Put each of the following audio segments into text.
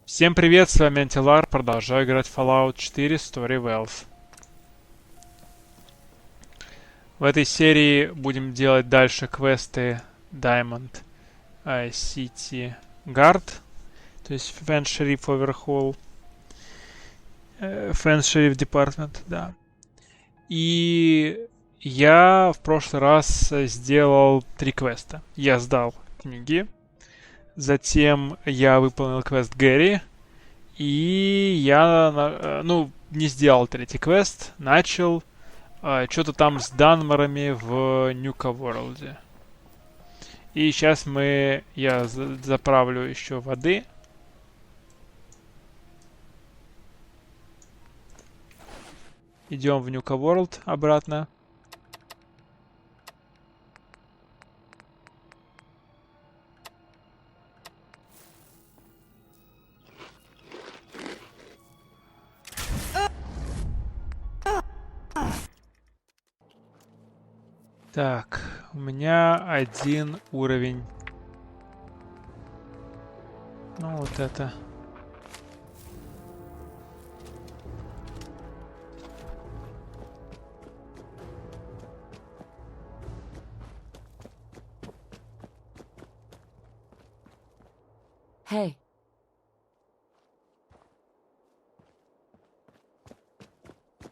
Всем привет, с вами Антилар, продолжаю играть в Fallout 4 StoryWealth. В этой серии будем делать дальше квесты Diamond City Guard, то есть Fan Sheriff Overhaul, Fan Sheriff Department, да. И я в прошлый раз сделал 3 квеста. Я сдал книги. Затем я выполнил квест Гэри. И я, не сделал 3-й квест. Начал что-то там с Данморами в Нюка-Ворлде. И сейчас я заправлю еще воды. Идем в Нюка-Ворлд обратно. Так, у меня 1 уровень. Ну, вот это. Hey.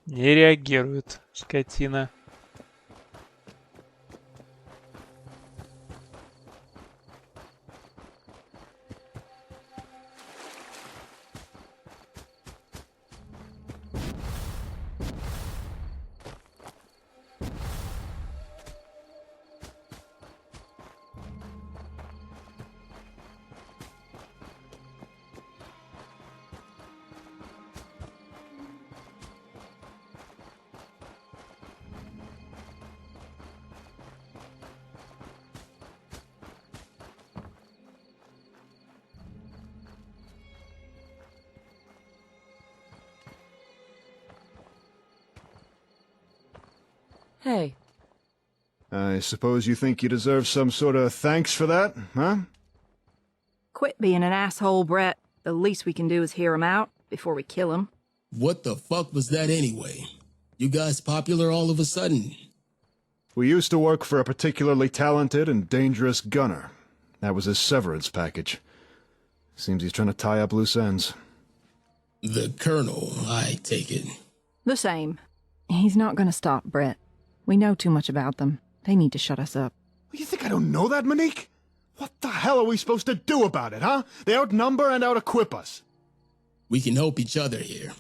Не реагирует, скотина. Hey. I suppose you think you deserve some sort of thanks for that, huh? Quit being an asshole, Brett. The least we can do is hear him out before we kill him. What the fuck was that anyway? You guys popular all of a sudden? We used to work for a particularly talented and dangerous gunner. That was his severance package. Seems he's trying to tie up loose ends. The Colonel, I take it. The same. He's not gonna stop, Brett. We know too much about them. They need to shut us up. You think I don't know that, Monique? What the hell are we supposed to do about it, huh? They outnumber and out-equip us. We can help each other here.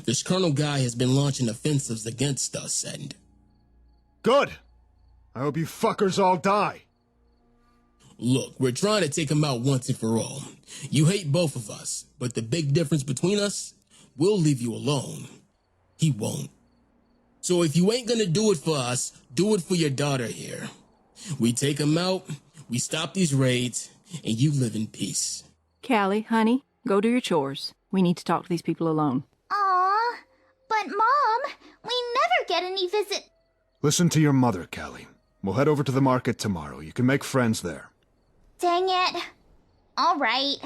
This Colonel guy has been launching offensives against us, and... Good. I hope you fuckers all die. Look, we're trying to take him out once and for all. You hate both of us, but the big difference between us, we'll leave you alone. He won't. So if you ain't gonna do it for us, do it for your daughter here. We take him out, we stop these raids, and you live in peace. Callie, honey, go do your chores. We need to talk to these people alone. Aw, but Mom, we never get any visit. Listen to your mother, Callie. We'll head over to the market tomorrow. You can make friends there. Dang it. All right.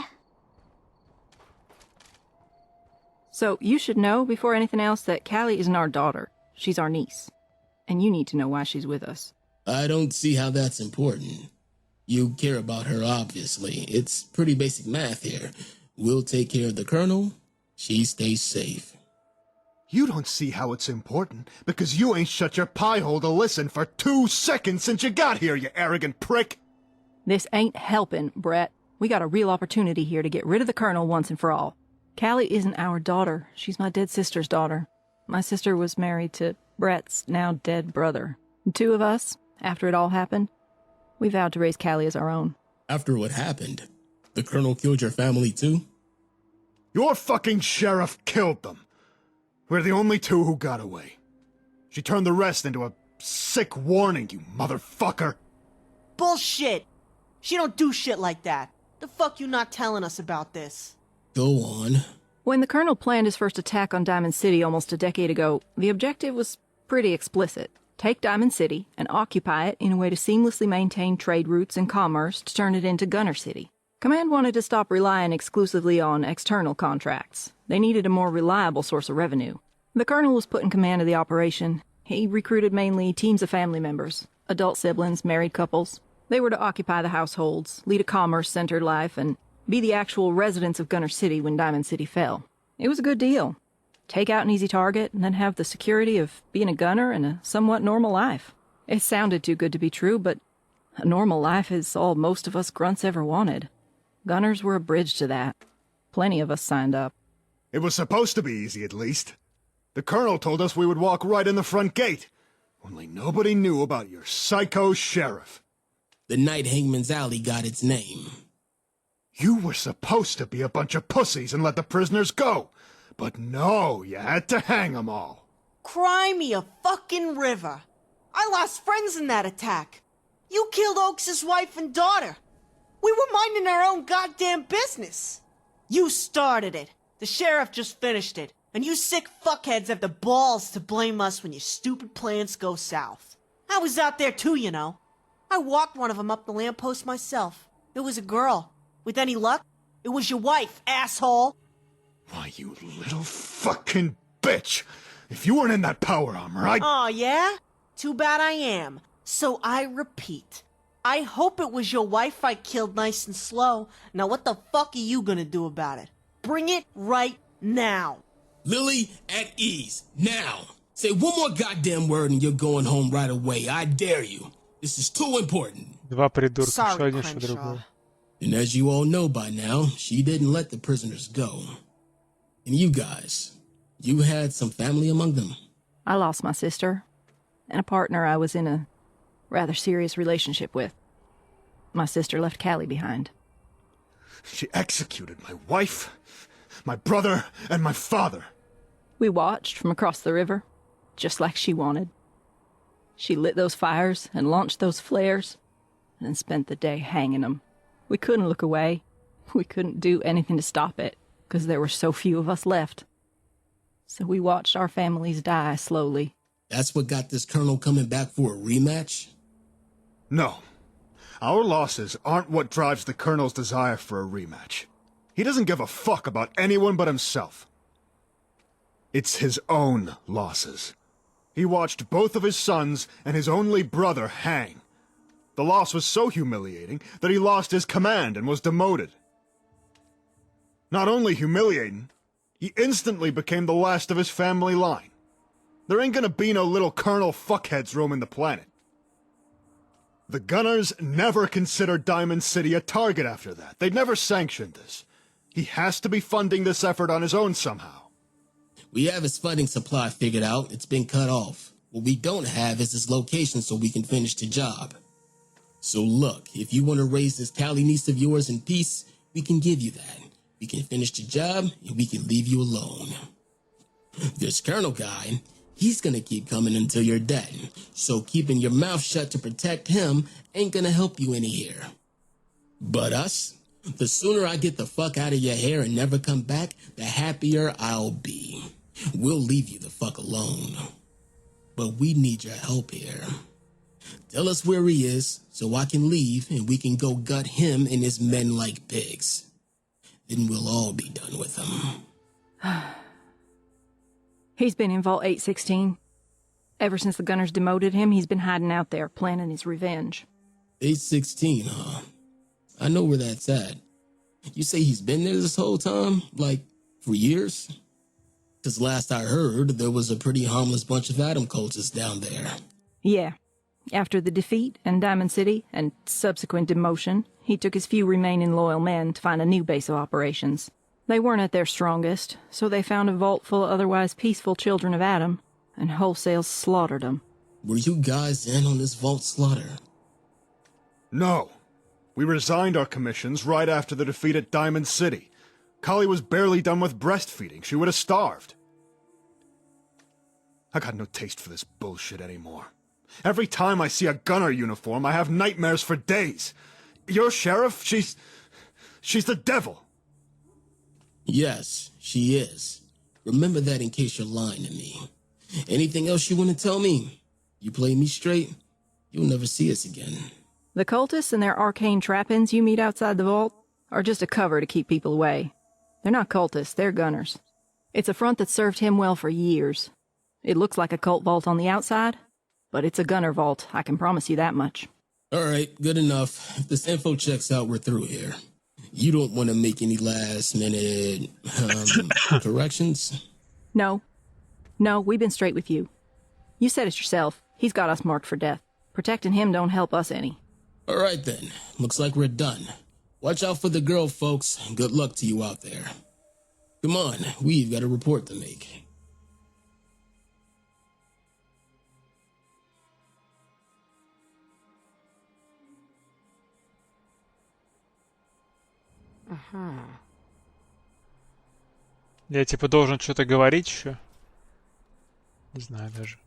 So, you should know, before anything else, that Callie isn't our daughter. She's our niece. And you need to know why she's with us. I don't see how that's important. You care about her, obviously. It's pretty basic math here. We'll take care of the Colonel. She stays safe. You don't see how it's important, because you ain't shut your pie hole to listen for 2 seconds since you got here, you arrogant prick! This ain't helping, Brett. We got a real opportunity here to get rid of the Colonel once and for all. Callie isn't our daughter. She's my dead sister's daughter. My sister was married to Brett's now dead brother. The 2 of us, after it all happened, we vowed to raise Callie as our own. After what happened, the Colonel killed your family too? Your fucking sheriff killed them. We're the only 2 who got away. She turned the rest into a sick warning, you motherfucker. Bullshit! She don't do shit like that. The fuck you not telling us about this? Go on. When the Colonel planned his first attack on Diamond City almost a decade ago, the objective was pretty explicit. Take Diamond City and occupy it in a way to seamlessly maintain trade routes and commerce to turn it into Gunner City. Command wanted to stop relying exclusively on external contracts. They needed a more reliable source of revenue. The colonel was put in command of the operation. He recruited mainly teams of family members, adult siblings, married couples. They were to occupy the households, lead a commerce-centered life, and be the actual residents of Gunner City when Diamond City fell. It was a good deal. Take out an easy target and then have the security of being a gunner and a somewhat normal life. It sounded too good to be true, but a normal life is all most of us grunts ever wanted. Gunners were a bridge to that. Plenty of us signed up. It was supposed to be easy, at least. The colonel told us we would walk right in the front gate. Only nobody knew about your psycho sheriff. The night Hangman's Alley got its name. You were supposed to be a bunch of pussies and let the prisoners go. But no, you had to hang them all. Cry me a fucking river. I lost friends in that attack. You killed Oaks' wife and daughter. We were minding our own goddamn business. You started it. The sheriff just finished it. And you sick fuckheads have the balls to blame us when your stupid plans go south. I was out there too, you know. I walked one of them up the lamppost myself. It was a girl. With any luck, it was your wife, asshole. Why, you little fucking bitch. If you weren't in that power armor, I'd... Aw, yeah? Too bad I am. So I repeat. I hope it was your wife I killed nice and slow. Now what the fuck are you gonna do about it? Bring it right now. Lily, at ease. Now. Say one more goddamn word and you're going home right away. I dare you. This is too important. Два придурка, что Sorry, один, что Crenshaw. другой. And as you all know by now, she didn't let the prisoners go. And you guys, you had some family among them. I lost my sister, and a partner I was in a rather serious relationship with. My sister left Callie behind. She executed my wife, my brother, and my father. We watched from across the river, just like she wanted. She lit those fires and launched those flares, and then spent the day hanging them. We couldn't look away. We couldn't do anything to stop it, because there were so few of us left. So we watched our families die slowly. That's what got this colonel coming back for a rematch? No. Our losses aren't what drives the colonel's desire for a rematch. He doesn't give a fuck about anyone but himself. It's his own losses. He watched both of his sons and his only brother hang. The loss was so humiliating that he lost his command and was demoted. Not only humiliating, he instantly became the last of his family line. There ain't gonna be no little colonel fuckheads roaming the planet. The Gunners never considered Diamond City a target after that. They'd never sanctioned this. He has to be funding this effort on his own somehow. We have his funding supply figured out. It's been cut off. What we don't have is his location so we can finish the job. So look, if you want to raise this Callie niece of yours in peace, we can give you that. We can finish the job, and we can leave you alone. This colonel guy, he's gonna keep coming until you're dead. So keeping your mouth shut to protect him ain't gonna help you any here. But us, the sooner I get the fuck out of your hair and never come back, the happier I'll be. We'll leave you the fuck alone. But we need your help here. Tell us where he is, so I can leave and we can go gut him and his men like pigs. Then we'll all be done with him. He's been in Vault 816. Ever since the Gunners demoted him, he's been hiding out there, planning his revenge. 816, huh? I know where that's at. You say he's been there this whole time? Like, for years? Because last I heard, there was a pretty harmless bunch of Atom cultists down there. Yeah. After the defeat in Diamond City and subsequent demotion, he took his few remaining loyal men to find a new base of operations. They weren't at their strongest, so they found a vault full of otherwise peaceful children of Adam and wholesale slaughtered them. Were you guys in on this vault slaughter? No. We resigned our commissions right after the defeat at Diamond City. Kali was barely done with breastfeeding. She would have starved. I got no taste for this bullshit anymore. Every time I see a gunner uniform, I have nightmares for days. Your sheriff, she's the devil. Yes, she is. Remember that in case you're lying to me. Anything else you want to tell me? You play me straight, you'll never see us again. The cultists and their arcane trappings you meet outside the vault are just a cover to keep people away. They're not cultists, they're gunners. It's a front that's served him well for years. It looks like a cult vault on the outside, but it's a gunner vault, I can promise you that much. All right, good enough. If this info checks out, we're through here. You don't want to make any last-minute, corrections? No, we've been straight with you. You said it yourself. He's got us marked for death. Protecting him don't help us any. All right, then. Looks like we're done. Watch out for the girl, folks. Good luck to you out there. Come on, we've got a report to make. Я типа должен что-то говорить еще? Не знаю даже.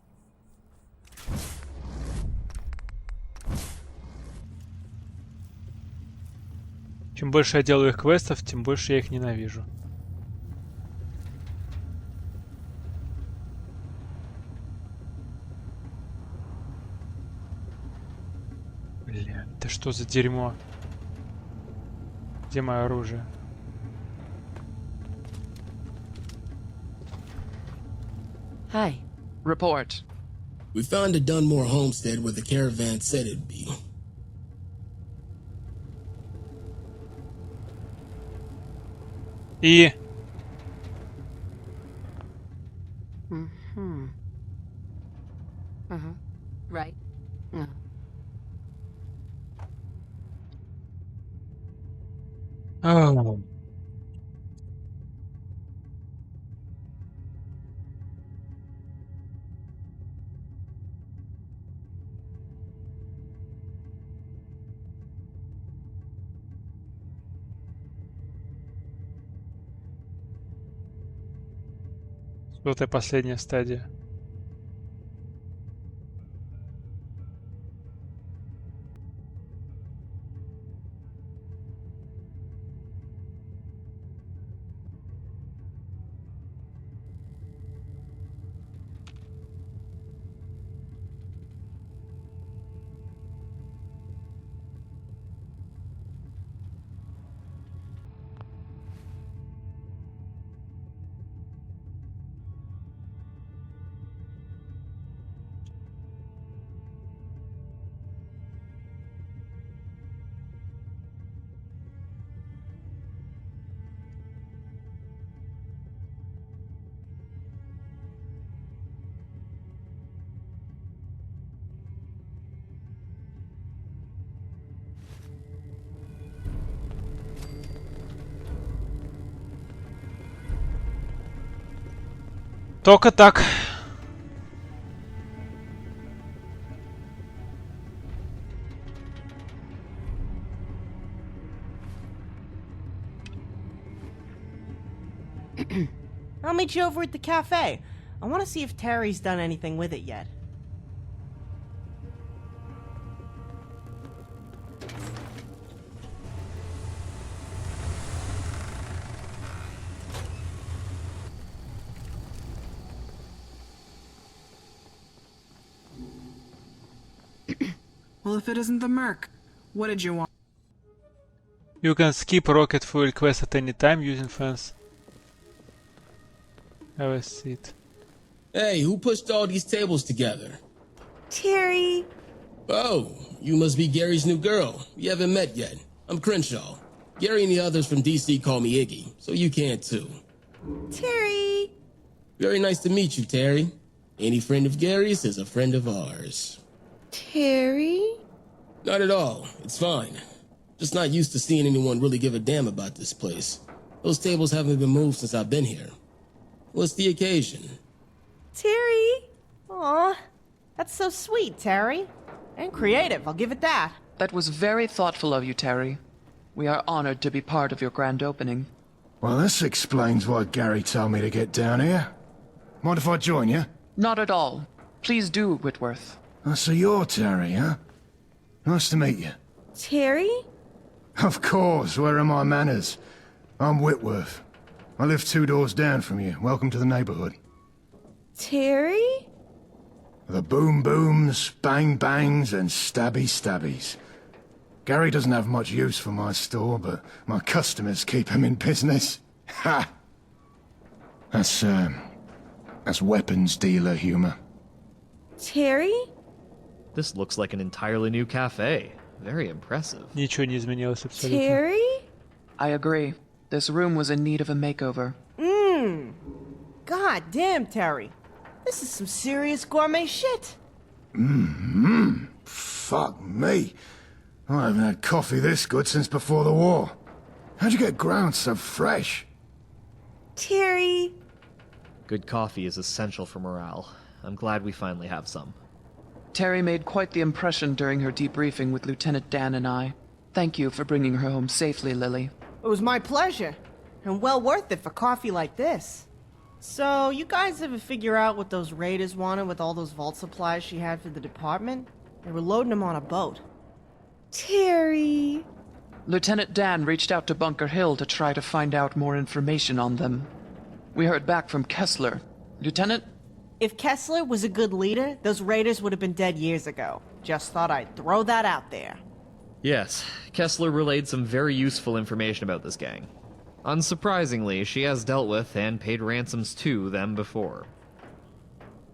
Чем больше я делаю их квестов, тем больше я их ненавижу. Бля, это что за дерьмо? Где мое оружие? Hi. Report. We found a Dunmore homestead where the caravan said it'd be. И... Right. Oh. Это последняя стадия. Только так. I'll meet you over at the cafe. I want to see if Terry's done anything with it yet. Well, if it isn't the Merc, what did you want? You can skip rocket fuel quest at any time using fence. Have a seat. Hey, who pushed all these tables together? Terry. Oh, you must be Gary's new girl. We haven't met yet. I'm Crenshaw. Gary and the others from DC call me Iggy, so you can too. Terry. Very nice to meet you, Terry. Any friend of Gary's is a friend of ours. Terry? Not at all. It's fine. Just not used to seeing anyone really give a damn about this place. Those tables haven't been moved since I've been here. What's the occasion? Terry? Aw, that's so sweet, Terry. And creative, I'll give it that. That was very thoughtful of you, Terry. We are honored to be part of your grand opening. Well, this explains why Gary told me to get down here. Mind if I join you? Not at all. Please do, Whitworth. Oh, so you're Terry, huh? Nice to meet you. Terry? Of course, where are my manners? I'm Whitworth. I live 2 doors down from you. Welcome to the neighborhood. Terry? The boom booms, bang bangs, and stabby stabbies. Gary doesn't have much use for my store, but my customers keep him in business. Ha! That's weapons dealer humor. Terry? This looks like an entirely new cafe. Very impressive. Ничего не изменилось абсолютно. Terry? I agree. This room was in need of a makeover. God damn, Terry. This is some serious gourmet shit. Fuck me. I haven't had coffee this good since before the war. How'd you get ground so fresh? Terry? Good coffee is essential for morale. I'm glad we finally have some. Terry made quite the impression during her debriefing with Lieutenant Dan and I. Thank you for bringing her home safely, Lily. It was my pleasure, and well worth it for coffee like this. So, you guys ever figure out what those raiders wanted with all those vault supplies she had for the department? They were loading them on a boat. Terry? Lieutenant Dan reached out to Bunker Hill to try to find out more information on them. We heard back from Kessler. Lieutenant? If Kessler was a good leader, those raiders would have been dead years ago. Just thought I'd throw that out there. Yes, Kessler relayed some very useful information about this gang. Unsurprisingly, she has dealt with and paid ransoms to them before.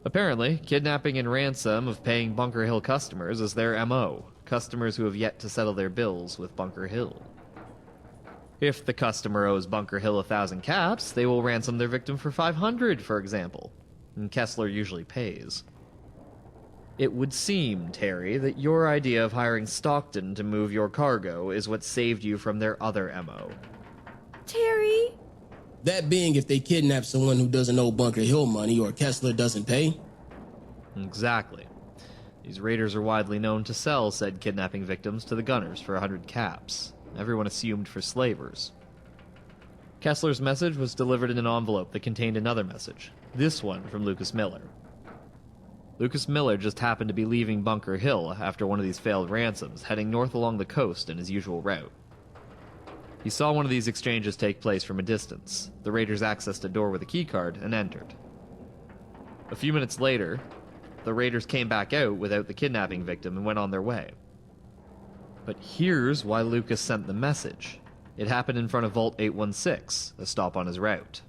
Apparently, kidnapping and ransom of paying Bunker Hill customers is their MO, customers who have yet to settle their bills with Bunker Hill. If the customer owes Bunker Hill 1,000 caps, they will ransom their victim for 500, for example. And Kessler usually pays. It would seem, Terry, that your idea of hiring Stockton to move your cargo is what saved you from their other MO. Terry? That being if they kidnap someone who doesn't owe Bunker Hill money or Kessler doesn't pay? Exactly. These raiders are widely known to sell said kidnapping victims to the gunners for 100 caps. Everyone assumed for slavers. Kessler's message was delivered in an envelope that contained another message, this one from Lucas Miller. Lucas Miller just happened to be leaving Bunker Hill after one of these failed ransoms, heading north along the coast in his usual route. He saw one of these exchanges take place from a distance. The raiders accessed a door with a keycard and entered. A few minutes later, the raiders came back out without the kidnapping victim and went on their way. But here's why Lucas sent the message. It happened in front of Vault 816, a stop on his route.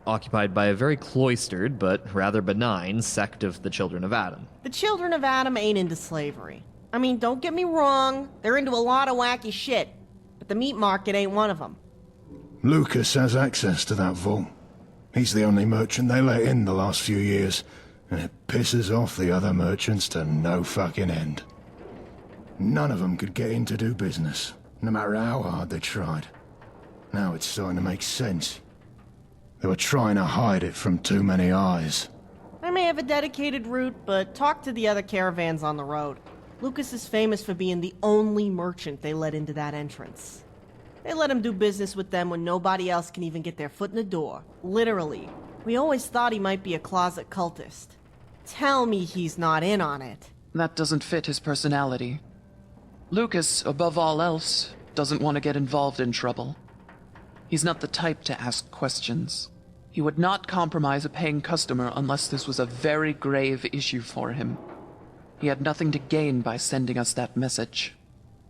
Occupied by a very cloistered, but rather benign, sect of the Children of Adam. The Children of Adam ain't into slavery. I mean, don't get me wrong, they're into a lot of wacky shit, but the meat market ain't one of them. Lucas has access to that vault. He's the only merchant they let in the last few years, and it pisses off the other merchants to no fucking end. None of them could get in to do business, no matter how hard they tried. Now it's starting to make sense. They were trying to hide it from too many eyes. I may have a dedicated route, but talk to the other caravans on the road. Lucas is famous for being the only merchant they let into that entrance. They let him do business with them when nobody else can even get their foot in the door. Literally. We always thought he might be a closet cultist. Tell me he's not in on it. That doesn't fit his personality. Lucas, above all else, doesn't want to get involved in trouble. He's not the type to ask questions. He would not compromise a paying customer unless this was a very grave issue for him. He had nothing to gain by sending us that message.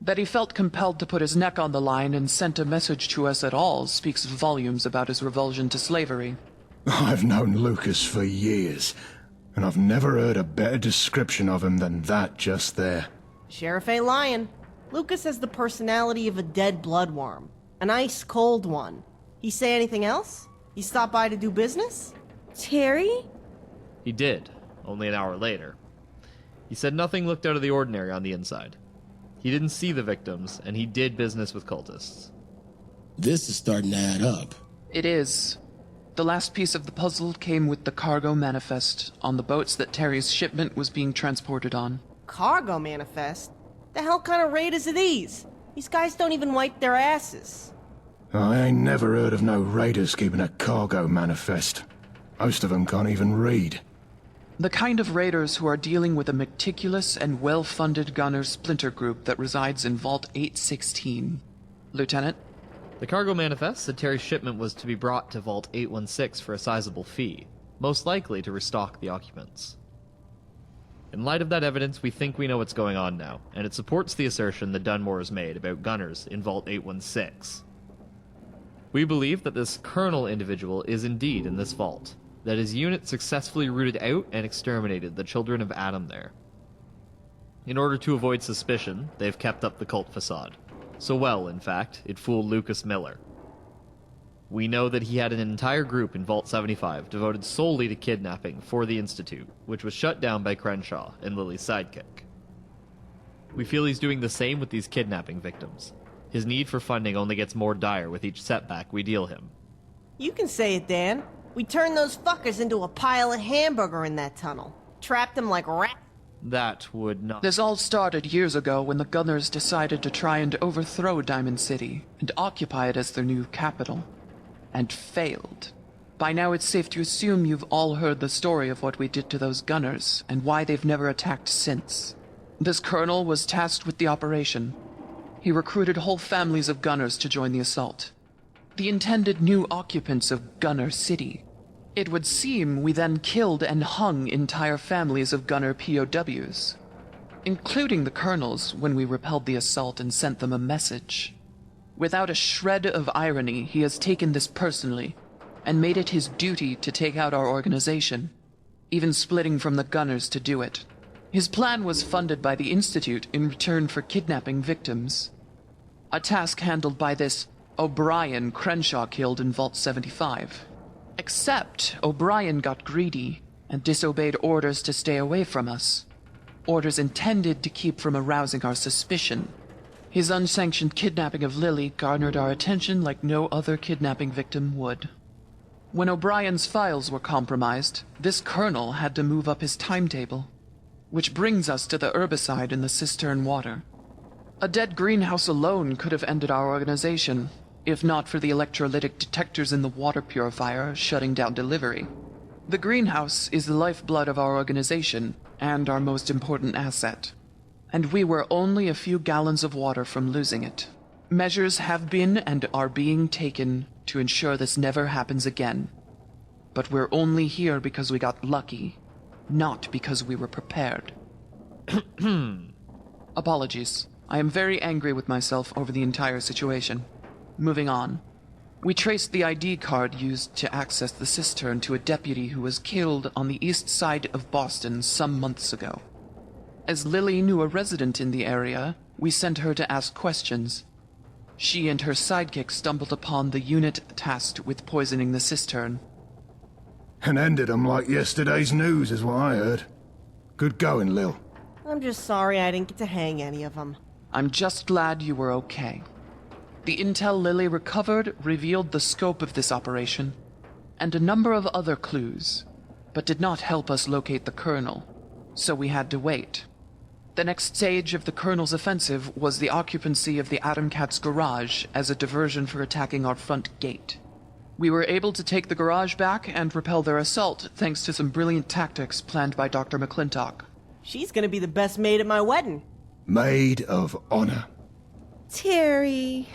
That he felt compelled to put his neck on the line and sent a message to us at all speaks volumes about his revulsion to slavery. I've known Lucas for years, and I've never heard a better description of him than that just there. Sheriff ain't lying. Lucas has the personality of a dead bloodworm. An ice-cold one. He say anything else? He stopped by to do business? Terry? He did, only an hour later. He said nothing looked out of the ordinary on the inside. He didn't see the victims, and he did business with cultists. This is starting to add up. It is. The last piece of the puzzle came with the cargo manifest on the boats that Terry's shipment was being transported on. Cargo manifest? The hell kind of raiders are these? These guys don't even wipe their asses. I ain't never heard of no raiders keeping a cargo manifest. Most of them can't even read. The kind of raiders who are dealing with a meticulous and well-funded gunner splinter group that resides in Vault 816. Lieutenant? The cargo manifest said Terry's shipment was to be brought to Vault 816 for a sizable fee, most likely to restock the occupants. In light of that evidence, we think we know what's going on now, and it supports the assertion the Dunmores made about gunners in Vault 816. We believe that this Colonel individual is indeed in this vault, that his unit successfully rooted out and exterminated the children of Adam there. In order to avoid suspicion, they've kept up the cult facade. So well, in fact, it fooled Lucas Miller. We know that he had an entire group in Vault 75 devoted solely to kidnapping for the Institute, which was shut down by Crenshaw and Lily's sidekick. We feel he's doing the same with these kidnapping victims. His need for funding only gets more dire with each setback we deal him. You can say it, Dan. We turned those fuckers into a pile of hamburger in that tunnel. Trapped them like rats. That would not... This all started years ago when the Gunners decided to try and overthrow Diamond City and occupy it as their new capital. And failed. By now it's safe to assume you've all heard the story of what we did to those Gunners and why they've never attacked since. This colonel was tasked with the operation. He recruited whole families of Gunners to join the assault. The intended new occupants of Gunner City. It would seem we then killed and hung entire families of Gunner POWs, including the colonels when we repelled the assault and sent them a message. Without a shred of irony, he has taken this personally and made it his duty to take out our organization, even splitting from the Gunners to do it. His plan was funded by the Institute in return for kidnapping victims. A task handled by this O'Brien Crenshaw killed in Vault 75. Except O'Brien got greedy and disobeyed orders to stay away from us. Orders intended to keep from arousing our suspicion. His unsanctioned kidnapping of Lily garnered our attention like no other kidnapping victim would. When O'Brien's files were compromised, this colonel had to move up his timetable. Which brings us to the herbicide in the cistern water. A dead greenhouse alone could have ended our organization, if not for the electrolytic detectors in the water purifier shutting down delivery. The greenhouse is the lifeblood of our organization and our most important asset. And we were only a few gallons of water from losing it. Measures have been and are being taken to ensure this never happens again. But we're only here because we got lucky, not because we were prepared. Apologies. I am very angry with myself over the entire situation. Moving on. We traced the ID card used to access the cistern to a deputy who was killed on the east side of Boston some months ago. As Lily knew a resident in the area, we sent her to ask questions. She and her sidekick stumbled upon the unit tasked with poisoning the cistern. And ended 'em like yesterday's news, is what I heard. Good going, Lil. I'm just sorry I didn't get to hang any of them. I'm just glad you were okay. The intel Lily recovered revealed the scope of this operation, and a number of other clues, but did not help us locate the colonel, so we had to wait. The next stage of the colonel's offensive was the occupancy of the Atom Cat's garage as a diversion for attacking our front gate. We were able to take the garage back and repel their assault thanks to some brilliant tactics planned by Dr. McClintock. She's gonna be the best maid at my wedding. Maid of honor. Terry.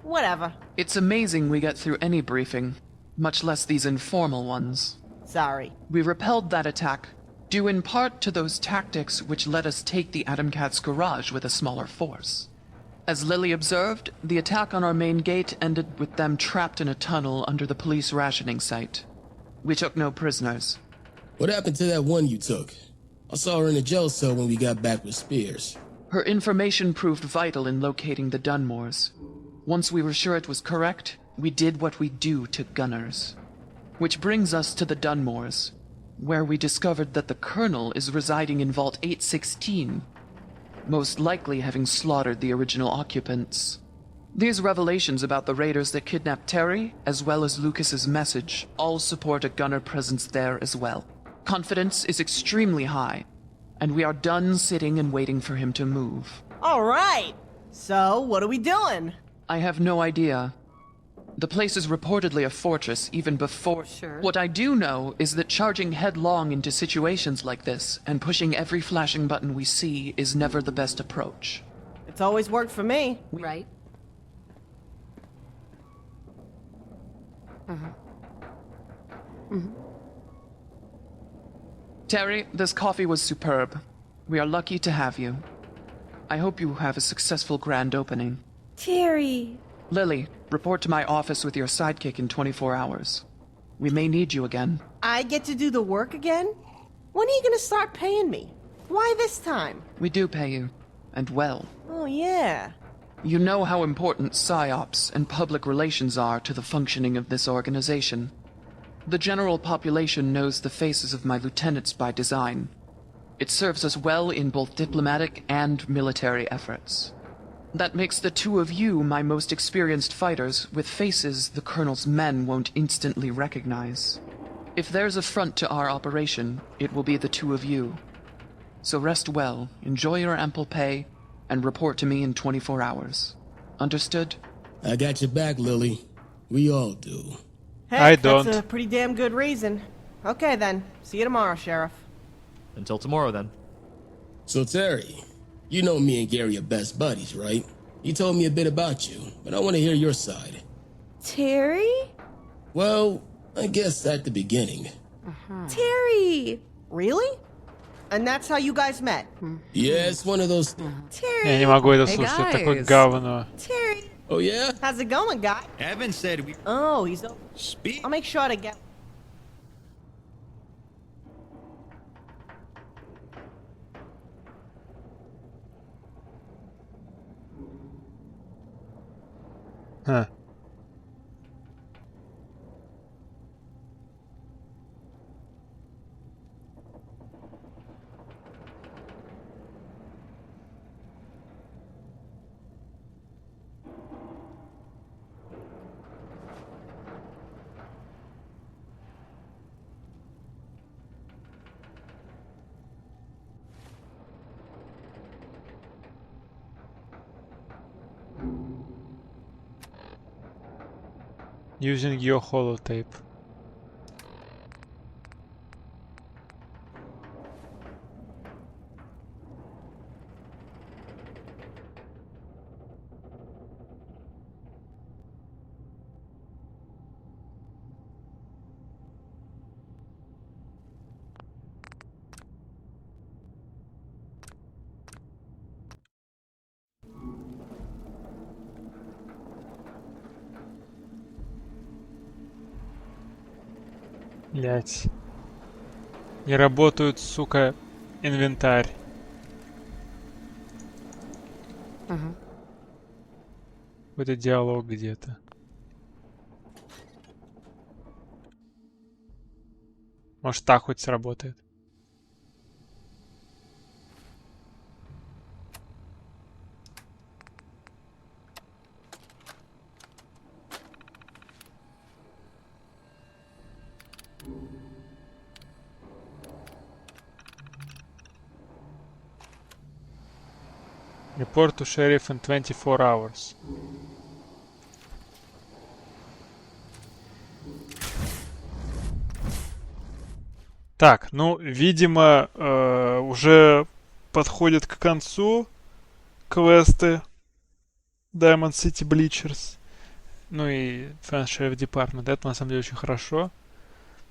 Whatever. It's amazing we get through any briefing, much less these informal ones. Sorry. We repelled that attack, due in part to those tactics which let us take the Atom Cat's garage with a smaller force. As Lily observed, the attack on our main gate ended with them trapped in a tunnel under the police rationing site. We took no prisoners. What happened to that one you took? I saw her in a jail cell when we got back with Spears. Her information proved vital in locating the Dunmores. Once we were sure it was correct, we did what we do to Gunners. Which brings us to the Dunmores, where we discovered that the Colonel is residing in Vault 816, most likely having slaughtered the original occupants. These revelations about the raiders that kidnapped Terry, as well as Lucas's message, all support a Gunner presence there as well. Confidence is extremely high, and we are done sitting and waiting for him to move. All right. So, what are we doing? I have no idea. The place is reportedly a fortress even before... Sure. What I do know is that charging headlong into situations like this and pushing every flashing button we see is never the best approach. It's always worked for me. Right. Terry, this coffee was superb. We are lucky to have you. I hope you have a successful grand opening. Terry. Lily, report to my office with your sidekick in 24 hours. We may need you again. I get to do the work again? When are you gonna start paying me? Why this time? We do pay you, and well. Oh, yeah. You know how important PSYOPs and public relations are to the functioning of this organization. The general population knows the faces of my lieutenants by design. It serves us well in both diplomatic and military efforts. That makes the two of you my most experienced fighters, with faces the Colonel's men won't instantly recognize. If there's a front to our operation, it will be the two of you. So rest well, enjoy your ample pay, and report to me in 24 hours. Understood? I got your back, Lily. We all do. Heck, I don't. That's a pretty damn good reason. Okay then. See you tomorrow, Sheriff. Until tomorrow, then. So, Terry, you know me and Gary are best buddies, right? You told me a bit about you, but I want to hear your side. Terry? Well, I guess at the beginning. Terry! Really? And that's how you guys met? Yeah, it's one of those... Terry! Я не могу это слушать, это такое говно. Terry! Oh, yeah? How's it going, guy? Evan said we Oh, he's... speak. I'll make sure to get... Huh. Using your holotape. Блять. Не работают, сука, инвентарь. Какой-то диалог где-то. Может, так хоть сработает. Report to sheriff in 24 hours. Так, ну, видимо, уже подходит к концу квесты Diamond City Bleachers. Ну и Fan Sheriff Department. Это на самом деле очень хорошо,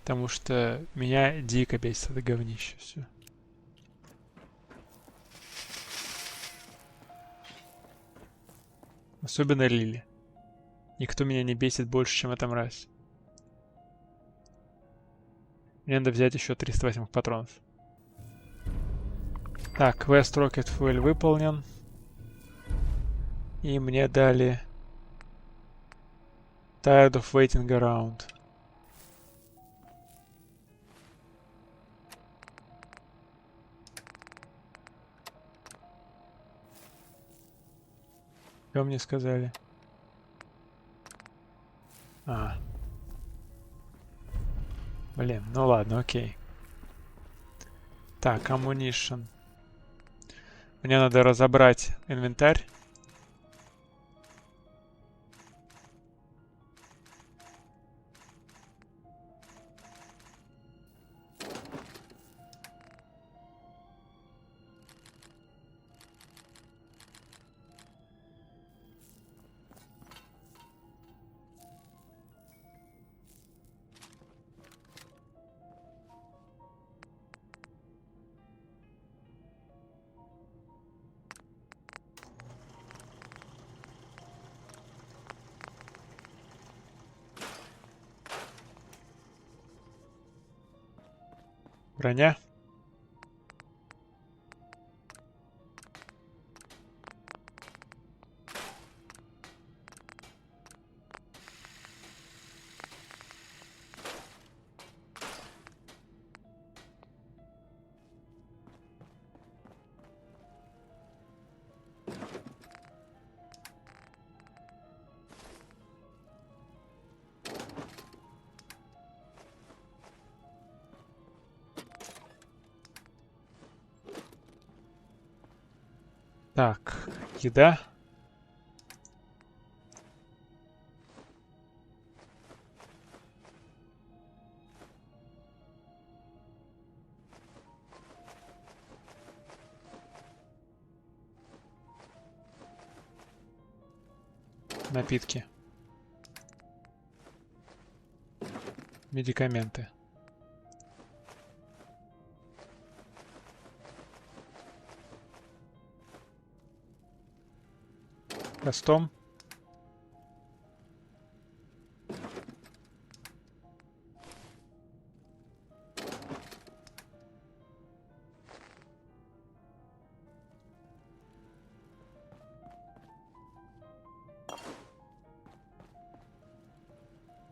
потому что меня дико бесит это говнище все. Особенно Лили. Никто меня не бесит больше, чем в этом расе. Мне надо взять еще 308 патронов. Так, квест Rocket Fuel выполнен. И мне дали Tired of Waiting Around. Что мне сказали? Блин, ну ладно, окей. Так, ammunition. Мне надо разобрать инвентарь. Броня. Так, еда. Напитки. Медикаменты. Кастом.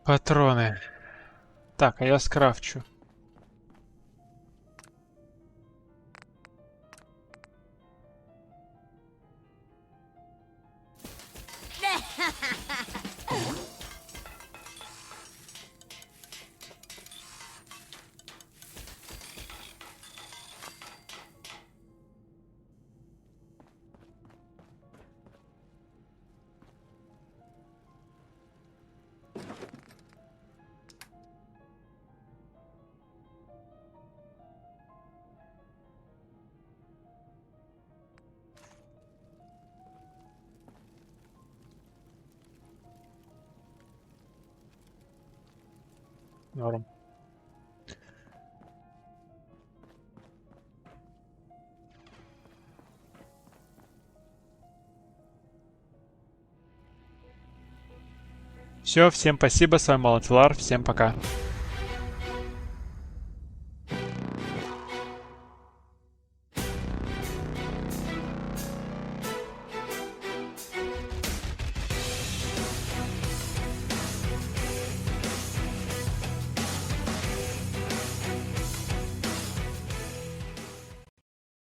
Патроны. Так, а я скрафчу. Норм. Все, всем спасибо, с вами был Антилар, всем пока.